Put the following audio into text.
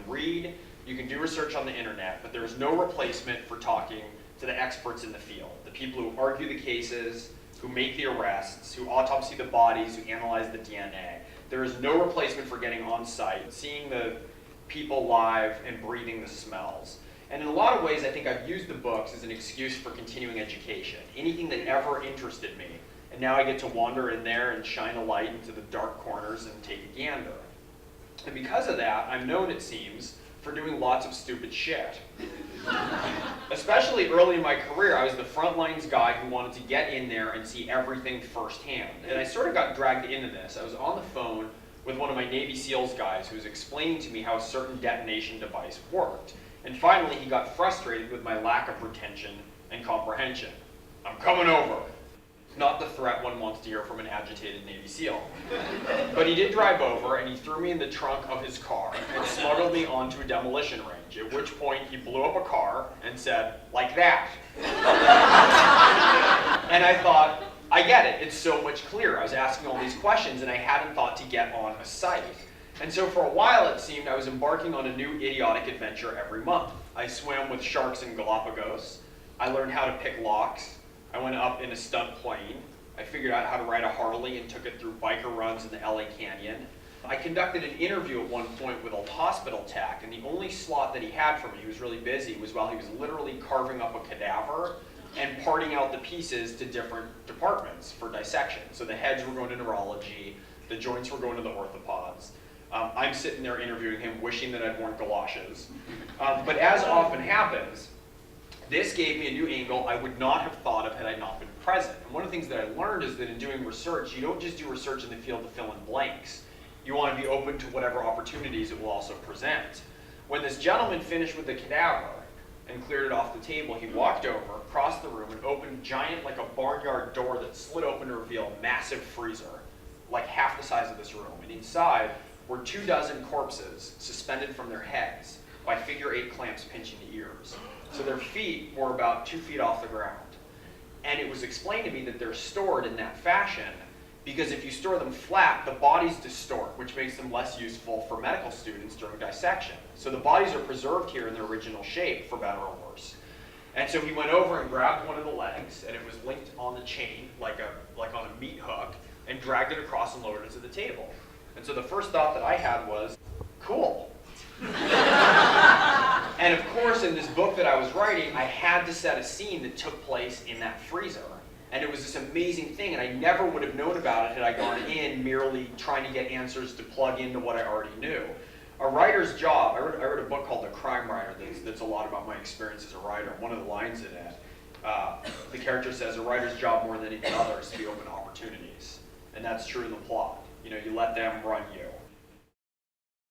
read, you can do research on the internet, but there is no replacement for talking to the experts in the field, the people who argue the cases, who make the arrests, who autopsy the bodies, who analyze the DNA. There is no replacement for getting on site, seeing the people live, and breathing the smells. And in a lot of ways, I think I've used the books as an excuse for continuing education. Anything that ever interested me. And now I get to wander in there and shine a light into the dark corners and take a gander. And because of that, I'm known, it seems, for doing lots of stupid shit. Especially early in my career, I was the front lines guy who wanted to get in there and see everything firsthand. And I sort of got dragged into this. I was on the phone with one of my Navy SEALs guys who was explaining to me how a certain detonation device worked. And finally, he got frustrated with my lack of retention and comprehension. I'm coming over. Not the threat one wants to hear from an agitated Navy SEAL. But he did drive over, and he threw me in the trunk of his car and smuggled me onto a demolition range, at which point he blew up a car and said, like that. And I thought, I get it, it's so much clearer. I was asking all these questions, and I hadn't thought to get on a site. And so for a while, it seemed I was embarking on a new idiotic adventure every month. I swam with sharks in Galapagos. I learned how to pick locks. I went up in a stunt plane. I figured out how to ride a Harley and took it through biker runs in the LA Canyon. I conducted an interview at one point with a hospital tech, and the only slot that he had for me, he was really busy, was while he was literally carving up a cadaver and parting out the pieces to different departments for dissection. So the heads were going to neurology, the joints were going to the orthopods. I'm sitting there interviewing him, wishing that I'd worn galoshes. But as often happens, this gave me a new angle I would not have thought of had I not been present. And one of the things that I learned is that in doing research, you don't just do research in the field to fill in blanks. You want to be open to whatever opportunities it will also present. When this gentleman finished with the cadaver and cleared it off the table, he walked over, across the room, and opened a giant, like a barnyard door that slid open to reveal a massive freezer, like half the size of this room. And inside were 24 corpses suspended from their heads by figure-8 clamps pinching the ears. So their feet were about 2 feet off the ground. And it was explained to me that they're stored in that fashion because if you store them flat, the bodies distort, which makes them less useful for medical students during dissection. So the bodies are preserved here in their original shape, for better or worse. And so he went over and grabbed one of the legs, and it was linked on the chain, like on a meat hook, and dragged it across and lowered it to the table. And so the first thought that I had was, cool. And of course, in this book that I was writing, I had to set a scene that took place in that freezer. And it was this amazing thing, and I never would have known about it had I gone in merely trying to get answers to plug into what I already knew. A writer's job, I wrote a book called The Crime Writer that's a lot about my experience as a writer. One of the lines in it, the character says, a writer's job more than anything other is to be open to opportunities. And that's true in the plot. You know, you let them run you.